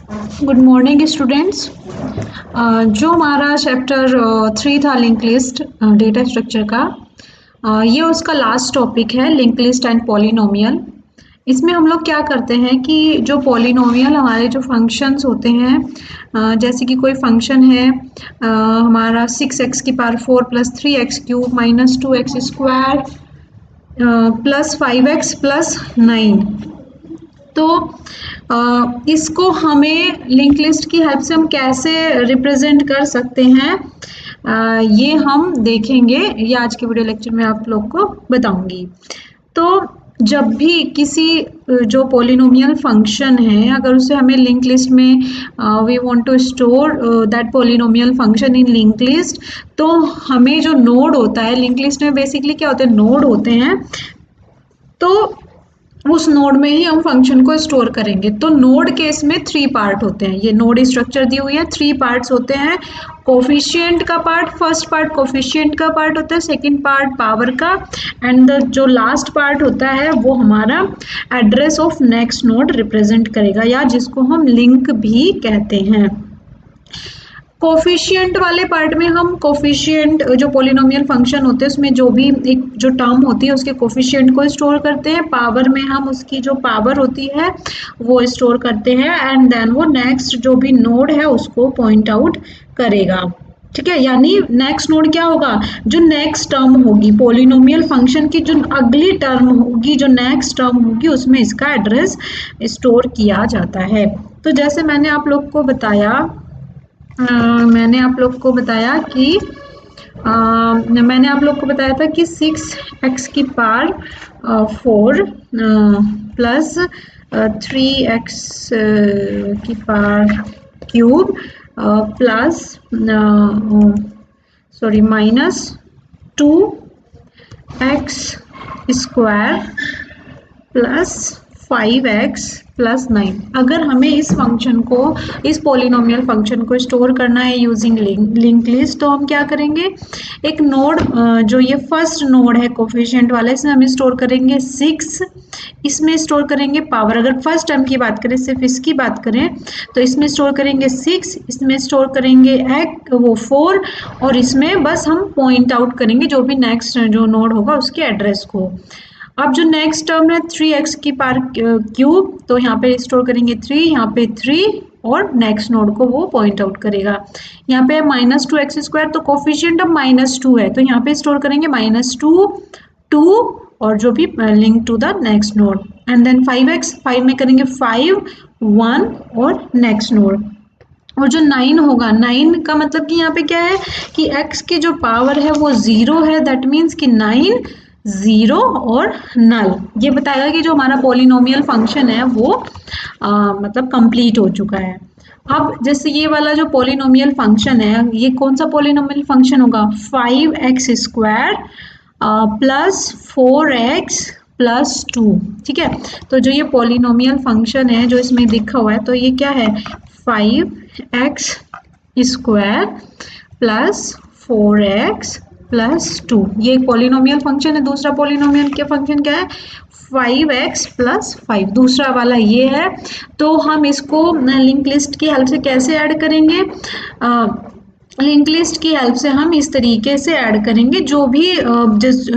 Good morning students. जो हमारा chapter 3 था लिंक लिस्ट डेटा स्ट्रक्चर का, ये उसका लास्ट टॉपिक है, लिंक लिस्ट एंड पॉलिनोमियल। इसमें हम लोग क्या करते हैं कि जो पॉलिनोमियल हमारे जो फंक्शंस होते हैं, जैसे कि कोई फंक्शन है हमारा 6x की power 4 plus 3x cube minus 2x square plus 5x plus 9। तो इसको हमें लिंक लिस्ट की हेल्प से हम कैसे रिप्रेजेंट कर सकते हैं, ये हम देखेंगे। ये आज के वीडियो लेक्चर में आप लोग को बताऊंगी। तो जब भी किसी जो पॉलिनोमियल फंक्शन है, अगर उसे हमें लिंक लिस्ट में we want to store that polynomial function in link list, तो हमें जो नोड होता है लिंक लिस्ट में, बेसिकली क्या होते हैं, नोड होते हैं। तो उस नोड में ही हम फंक्शन को स्टोर करेंगे। तो नोड केस में 3 पार्ट होते हैं। ये नोड स्ट्रक्चर दी हुई है, 3 पार्ट्स होते हैं। कोफिशिएंट का पार्ट, फर्स्ट पार्ट कोफिशिएंट का पार्ट होता है, सेकंड पार्ट पावर का, एंड जो लास्ट पार्ट होता है वो हमारा address of next node represent करेगा, या जिसको हम लिंक भी कहते हैं। कोफिशिएंट वाले पार्ट में हम कोफिशिएंट जो पॉलिनोमियल फंक्शन होते हैं उसमें जो भी एक जो टर्म होती है उसके कोफिशिएंट को स्टोर करते हैं। पावर में हम उसकी जो पावर होती है वो स्टोर करते हैं, एंड देन वो नेक्स्ट जो भी नोड है उसको पॉइंट आउट करेगा। ठीक है, यानी नेक्स्ट नोड क्या होगा, जो नेक्स्ट टर्म होगी पॉलिनोमियल फंक्शन की, जो अगली टर्म होगी, जो नेक्स्ट टर्म होगी, उसमें इसका एड्रेस स्टोर किया जाता है। तो जैसे मैंने आप लोग को बताया कि मैंने आप लोग को बताया था कि 6x की पावर 4 प्लस 3x की power cube plus minus 2x square plus 5x plus 9। अगर हमें इस फंक्शन को, इस पॉलिनोमियल फंक्शन को स्टोर करना है यूजिंग लिंक लिस्ट, तो हम क्या करेंगे, एक नोड जो ये फर्स्ट नोड है कोफिशिएंट वाला, इसमें हम स्टोर करेंगे 6, इसमें स्टोर करेंगे पावर। अगर फर्स्ट टर्म की बात करें, सिर्फ इसकी बात करें, तो इसमें स्टोर करेंगे 6, इसमें स्टोर करेंगे 4, और इसमें बस हम पॉइंट आउट करेंगे जो भी नेक्स्ट जो नोड होगा उसके एड्रेस को। अब जो नेक्स्ट टर्म है 3x की पावर क्यूब, तो यहाँ पे स्टोर करेंगे 3, यहाँ पे 3, और नेक्स्ट नोड को वो पॉइंट आउट करेगा। यहाँ पे माइनस 2x स्क्वायर, तो कोफिशिएंट अब -2 है, तो यहाँ पे स्टोर करेंगे -2, 2, और जो भी link to the next node, and then 5x, 5 में करेंगे 5, 1, और नेक्स्ट नोड। और जो 9 होगा, 9 का मतलब कि यहाँ पे क्या है कि x की जो पावर है वो 0 है, दैट मीन्स कि 9 0 और नल। ये बताएगा कि जो हमारा पॉलिनोमियल फंक्शन है वो मतलब कंप्लीट हो चुका है। अब जैसे ये वाला जो पॉलिनोमियल फंक्शन है, ये कौन सा पॉलिनोमियल फंक्शन होगा, 5x square plus 4x plus 2। ठीक है, तो जो ये पॉलिनोमियल फंक्शन है जो इसमें दिखा हुआ है, तो ये क्या है, 5x square plus 4x plus 2। ये एक पॉलिनोमियल फंक्शन है। दूसरा पॉलिनोमियल के फंक्शन क्या है, 5x प्लस 5, दूसरा वाला ये है। तो हम इसको लिंक लिस्ट की हेल्प से कैसे ऐड करेंगे, लिंक लिस्ट की हेल्प से हम इस तरीके से ऐड करेंगे, जो भी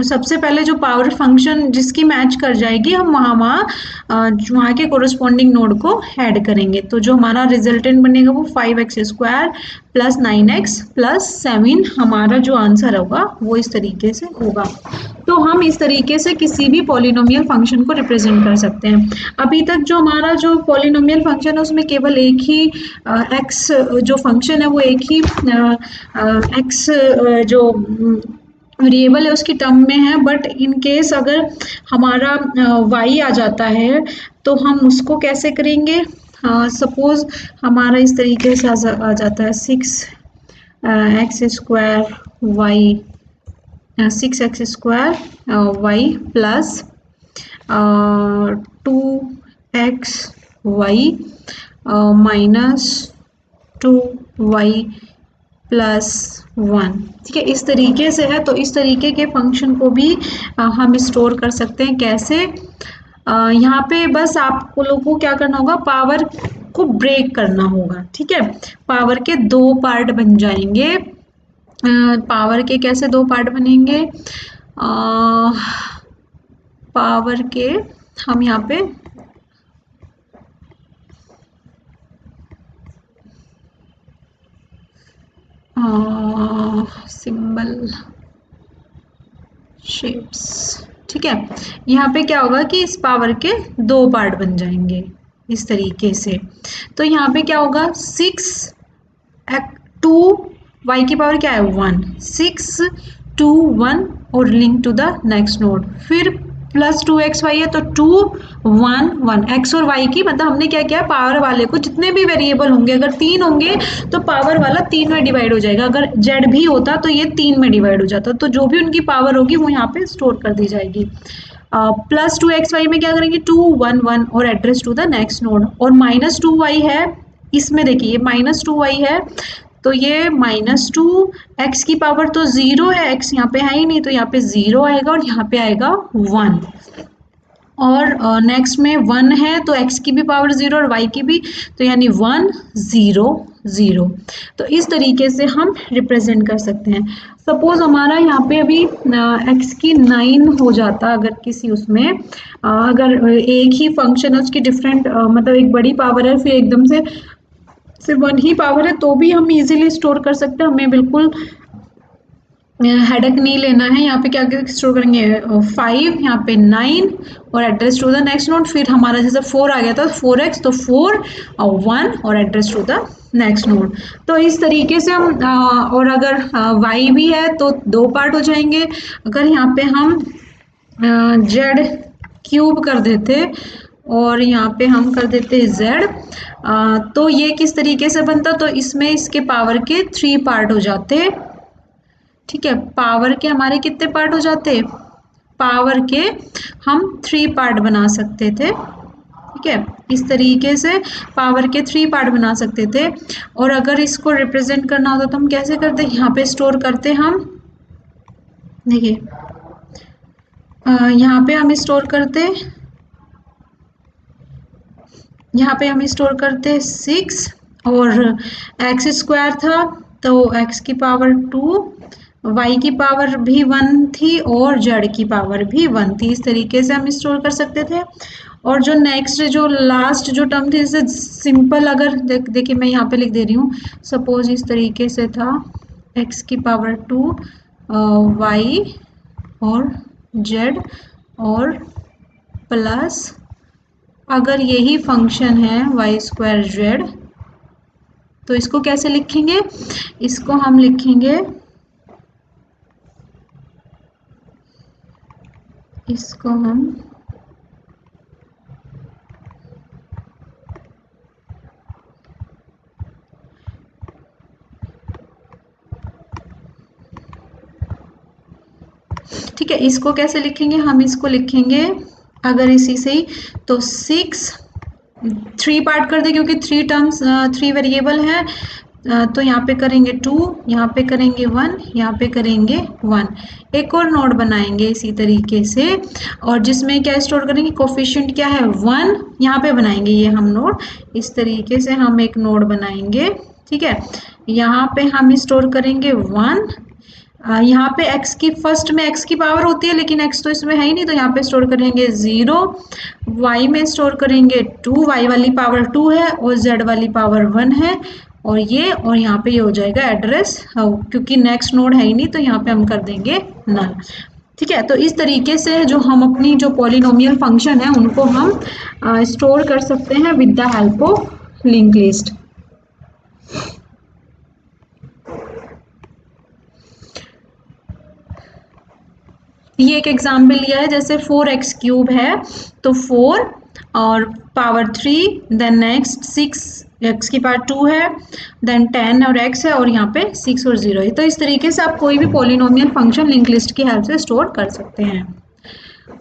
सबसे पहले जो पावर फंक्शन जिसकी मैच कर जाएगी, हम वहाँ के कोरस्पॉन्डिंग नोड को ऐड करेंगे। तो जो हमारा रिजल्टेंट बनेगा वो 5x square plus 9x plus 7, हमारा जो आंसर होगा वो इस तरीके से होगा। तो हम इस तरीके से किसी भी पॉलिनोमियल फंक्शन को रिप्रेजेंट कर सकते हैं। अभी तक जो हमारा जो पॉलिनोमियल फंक्शन है उसमें केवल एक ही x जो फंक्शन है वो एक ही x जो वेरिएबल है उसकी टर्म में है, बट इन केस अगर हमारा y आ जाता है तो हम उसको कैसे करेंगे, सपोज हमारा इस तरीके से आ जाता है 6x square y 6x square y plus 2x y minus 2y plus 1। ठीक है, इस तरीके से है। तो इस तरीके के फंक्शन को भी हम स्टोर कर सकते हैं। कैसे, यहाँ पे बस आप लोगों को क्या करना होगा, पावर को ब्रेक करना होगा। ठीक है, पावर के दो पार्ट बन जाएंगे। पावर के कैसे दो पार्ट बनेंगे? पावर के हम यहाँ पे सिंबल शेप्स। ठीक है, यहाँ पे क्या होगा कि इस पावर के दो पार्ट बन जाएंगे इस तरीके से। तो यहाँ पे क्या होगा, 6 2 y की पावर क्या है 1, 6 2 1 और link to the next node. फिर प्लस 2xy है तो 2 1 1 x और y की, मतलब हमने क्या किया, पावर वाले को जितने भी वेरिएबल होंगे, अगर 3 होंगे तो पावर वाला 3 में डिवाइड हो जाएगा, अगर z भी होता तो ये 3 में डिवाइड हो जाता, तो जो भी उनकी पावर होगी वो यहाँ पे स्टोर कर दी जाएगी। प्लस 2xy में क्या करेंगे 2 1 1 और address to the next node. और माइनस 2y है, इसमें देखिए माइनस 2y है तो ये माइनस 2 x की पावर तो 0 है, x यहाँ पे है ही नहीं तो यहाँ पे 0 आएगा और यहाँ पे आएगा 1। और नेक्स्ट में 1 है तो x की भी पावर 0 और y की भी, तो यानी 1 0 0। तो इस तरीके से हम रिप्रेजेंट कर सकते हैं। सपोज हमारा यहाँ पे अभी x की 9 हो जाता, अगर किसी उसमें अगर एक ही फंक्शन है उसकी डिफरेंट मतलब एक बड़ी पावर है फिर एकदम से सिर्फ 1 ही पावर है, तो भी हम इजीली स्टोर कर सकते हैं, हमें बिल्कुल हेडेक नहीं लेना है। यहाँ पे क्या स्टोर करेंगे 5, यहाँ पे 9 और address to the next node. फिर हमारा जैसे 4 आ गया था 4x तो 4 और 1 और address to the next node. तो इस तरीके से हम और अगर y भी है तो दो पार्ट हो जाएंगे। अगर यहाँ पे हम z क्यूब कर देते और यहाँ पे हम कर देते z, तो ये किस तरीके से बनता, तो इसमें इसके पावर के 3 पार्ट हो जाते। ठीक है, पावर के हमारे कितने पार्ट हो जाते, पावर के हम 3 पार्ट बना सकते थे। ठीक है, इस तरीके से पावर के 3 पार्ट बना सकते थे। और अगर इसको रिप्रेजेंट करना होता तो हम कैसे करते, यहाँ पे स्टोर करते हम, देखिए यहाँ पे हम स्टोर करते, यहाँ पे हम स्टोर करते 6 और एक्स स्क्वायर था तो x की पावर 2, y की पावर भी 1 थी और z की पावर भी 1 थी। इस तरीके से हम स्टोर कर सकते थे। और जो नेक्स्ट जो लास्ट जो टर्म थी, जैसे सिंपल अगर देखिए मैं यहाँ पे लिख दे रही हूँ, सपोज इस तरीके से था x की पावर 2 y और z और प्लस, अगर यही फंक्शन है वाई स्क्वायर जेड तो इसको कैसे लिखेंगे, इसको हम लिखेंगे, इसको हम ठीक है, इसको कैसे लिखेंगे, हम इसको लिखेंगे अगर इसी से ही तो 6 3 पार्ट कर दे क्योंकि 3 टर्म्स 3 वेरिएबल है, तो यहाँ पे करेंगे 2, यहाँ पे करेंगे 1, यहाँ पे करेंगे 1। एक और नोड बनाएंगे इसी तरीके से और जिसमें क्या स्टोर करेंगे, कोफिशिएंट क्या है 1, यहाँ पे बनाएंगे ये हम नोड, इस तरीके से हम एक नोड बनाएंगे। ठीक है, यहाँ पे हम स्टोर करेंगे 1, यहाँ पे x की फर्स्ट में x की पावर होती है लेकिन x तो इसमें है ही नहीं तो यहाँ पे स्टोर करेंगे 0, y में स्टोर करेंगे 2, y वाली पावर 2 है और z वाली पावर 1 है और यहाँ पे ये हो जाएगा एड्रेस, क्योंकि नेक्स्ट नोड है ही नहीं तो यहाँ पे हम कर देंगे नल। ठीक है, तो इस तरीके से जो हम अपनी जो पॉलिनोमियल फंक्शन है उनको हम स्टोर कर सकते हैं with the help of link list. ये एक एग्जाम्पल लिया है, जैसे 4x क्यूब है तो 4 और पावर 3, देन नेक्स्ट 6 x की पावर 2 है, देन 10 और x है और यहाँ पे 6 और 0 है। तो इस तरीके से आप कोई भी पॉलिनोमियल फंक्शन लिंक लिस्ट की हेल्प से स्टोर कर सकते हैं।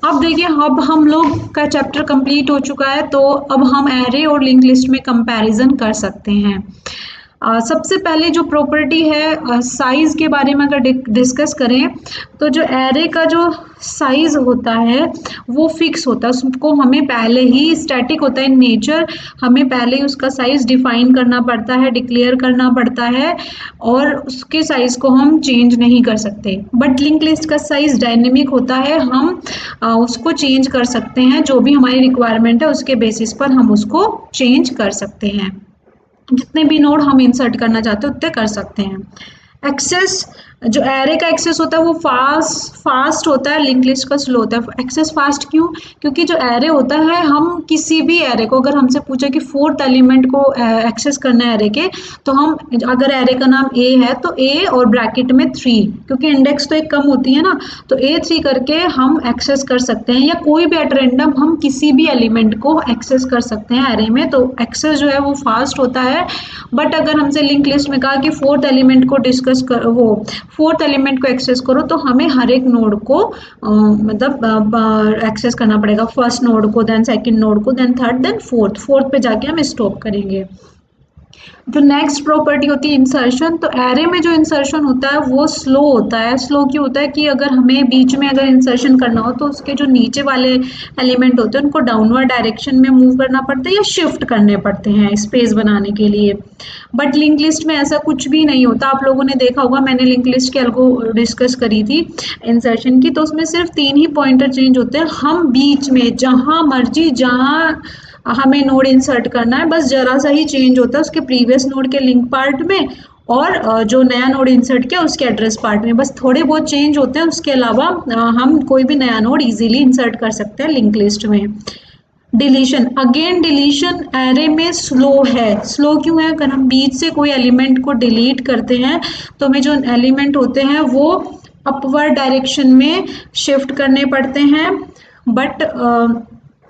अब देखिए, अब हम लोग का चैप्टर कंप्लीट हो चुका है तो अब हम एरे और लिंक लिस्ट में कंपैरिजन कर सकते हैं। सबसे पहले जो प्रॉपर्टी है साइज के बारे में अगर डिस्कस करें तो जो एरे का जो साइज होता है वो फिक्स होता है, उसको हमें पहले ही स्टैटिक होता है इन नेचर, हमें पहले ही उसका साइज डिफाइन करना पड़ता है, डिक्लेयर करना पड़ता है और उसके साइज को हम चेंज नहीं कर सकते। बट लिंक लिस्ट का साइज डायनेमिक होता है, हम उसको चेंज कर सकते हैं, जो भी हमारी रिक्वायरमेंट है उसके बेसिस पर हम उसको चेंज कर सकते हैं। जितने भी नोड हम इंसर्ट करना चाहते हैं उतने कर सकते हैं। एक्सेस, जो एरे का एक्सेस होता है वो फास्ट होता है, लिंक लिस्ट का स्लो होता है। एक्सेस फास्ट क्यों? क्योंकि जो एरे होता है, हम किसी भी एरे को अगर हमसे पूछे कि फोर्थ एलिमेंट को एक्सेस करना है एरे के, तो हम अगर एरे का नाम ए है तो ए और ब्रैकेट में 3, क्योंकि इंडेक्स तो एक कम होती है ना, तो A3 करके हम एक्सेस कर सकते हैं, या कोई भी एट रैंडम हम किसी भी एलिमेंट को एक्सेस कर सकते हैं एरे में, तो एक्सेस जो है वो फास्ट होता है। बट अगर हमसे लिंक लिस्ट में कहा कि फोर्थ एलिमेंट को डिस्कस कर, वो फोर्थ एलिमेंट को एक्सेस करो, तो हमें हर एक नोड को मतलब एक्सेस करना पड़ेगा, फर्स्ट नोड को, देन सेकंड नोड को, देन थर्ड, देन फोर्थ पे जाके हम स्टॉप करेंगे। जो नेक्स्ट प्रॉपर्टी होती है इंसर्शन, तो एरे में जो इंसर्शन होता है वो स्लो होता है। स्लो क्यों होता है कि अगर हमें बीच में अगर इंसर्शन करना हो तो उसके जो नीचे वाले एलिमेंट होते हैं उनको डाउनवर्ड डायरेक्शन में मूव करना पड़ता है या शिफ्ट करने पड़ते हैं स्पेस बनाने के लिए। बट लिंक लिस्ट में ऐसा कुछ भी नहीं होता। आप लोगों ने देखा होगा, मैंने लिंक लिस्ट के अलगो डिस्कस करी थी इंसर्शन की, तो उसमें सिर्फ 3 ही पॉइंटर चेंज होते हैं। हम बीच में जहां मर्जी, जहां हमें नोड इंसर्ट करना है, बस जरा सा ही चेंज होता है उसके प्रीवियस नोड के लिंक पार्ट में और जो नया नोड इंसर्ट किया उसके एड्रेस पार्ट में, बस थोड़े बहुत चेंज होते हैं। उसके अलावा हम कोई भी नया नोड इजीली इंसर्ट कर सकते हैं लिंक लिस्ट में। डिलीशन, अगेन डिलीशन एरे में स्लो है। स्लो क्यों है? अगर हम बीच से कोई एलिमेंट को डिलीट करते हैं तो हमें जो एलिमेंट होते हैं वो अपवर्ड डायरेक्शन में शिफ्ट करने पड़ते हैं, बट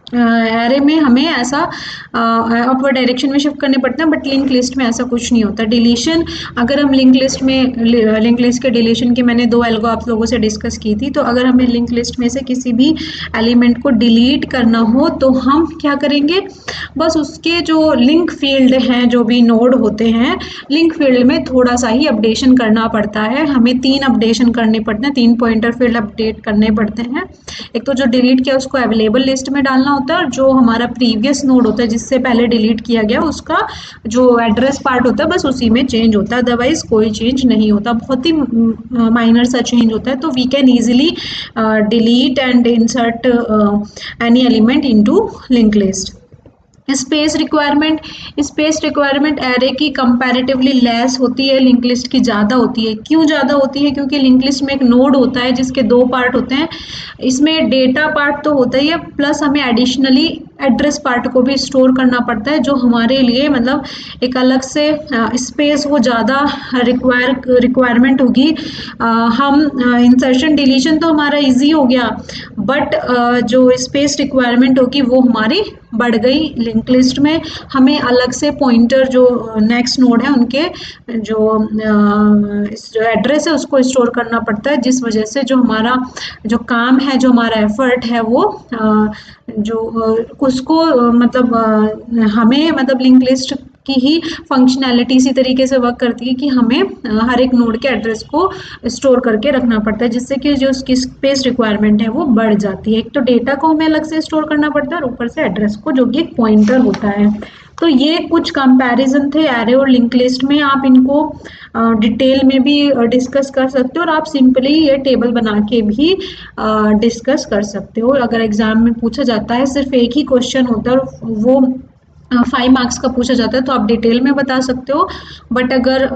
एरे में हमें ऐसा अपवर्ड डायरेक्शन में शिफ्ट करने पड़ते हैं, बट लिंक लिस्ट में ऐसा कुछ नहीं होता। डिलीशन, अगर हम लिंक लिस्ट में, लिंक लिस्ट के डिलीशन की मैंने 2 एल्गो आप लोगों से डिस्कस की थी, तो अगर हमें लिंक लिस्ट में से किसी भी एलिमेंट को डिलीट करना हो तो हम क्या करेंगे, बस उसके जो लिंक फील्ड हैं, जो भी नोड होते हैं, लिंक फील्ड में थोड़ा सा ही अपडेशन करना पड़ता है। हमें 3 अपडेशन करने पड़ते हैं, 3 पॉइंटर फील्ड अपडेट करने पड़ते हैं। एक तो जो डिलीट किया उसको अवेलेबल लिस्ट में डालना होता है, और जो हमारा प्रीवियस नोड होता है जिससे पहले डिलीट किया गया उसका जो एड्रेस पार्ट होता है बस उसी में चेंज होता है, अदरवाइज कोई चेंज नहीं होता। बहुत ही माइनर सा चेंज होता है, तो we can easily delete and insert any element into link list. Space requirement, space requirement array की कंपैरेटिवली लेस होती है, लिंक लिस्ट की ज़्यादा होती है। क्यों ज़्यादा होती है? क्योंकि लिंक लिस्ट में एक नोड होता है जिसके 2 पार्ट होते हैं। इसमें डेटा पार्ट तो होता ही है, प्लस हमें एडिशनली एड्रेस पार्ट को भी स्टोर करना पड़ता है, जो हमारे लिए मतलब एक अलग से स्पेस वो ज़्यादा रिक्वायरमेंट होगी। हम इंसर्शन डिलीशन तो हमारा इजी हो गया, बट जो स्पेस रिक्वायरमेंट होगी वो हमारी बढ़ गई। लिंक लिस्ट में हमें अलग से पॉइंटर जो नेक्स्ट नोड है उनके जो एड्रेस है उसको स्टोर करना पड़ता है, जिस वजह से जो हमारा जो काम है, जो हमारा एफर्ट है वो जो उसको मतलब हमें मतलब लिंक लिस्ट की ही फंक्शनैलिटी इसी तरीके से वर्क करती है कि हमें हर एक नोड के एड्रेस को स्टोर करके रखना पड़ता है, जिससे कि जो उसकी स्पेस रिक्वायरमेंट है वो बढ़ जाती है। एक तो डेटा को हमें अलग से स्टोर करना पड़ता है और ऊपर से एड्रेस को, जो कि एक पॉइंटर होता है। तो ये कुछ कंपैरिजन थे एरे और लिंक लिस्ट में। आप इनको डिटेल में भी डिस्कस कर सकते हो और आप सिंपली ये टेबल बना के भी डिस्कस कर सकते हो। अगर एग्जाम में पूछा जाता है, सिर्फ एक ही क्वेश्चन होता है और वो 5 मार्क्स का पूछा जाता है, तो आप डिटेल में बता सकते हो। बट अगर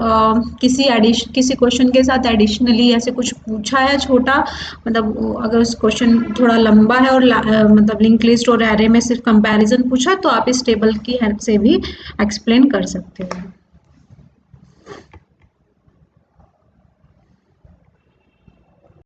किसी क्वेश्चन के साथ एडिशनली ऐसे कुछ पूछा है छोटा, मतलब अगर उस क्वेश्चन थोड़ा लंबा है और मतलब लिंक लिस्ट और एरे में सिर्फ कंपैरिजन पूछा, तो आप इस टेबल की हेल्प से भी एक्सप्लेन कर सकते हो।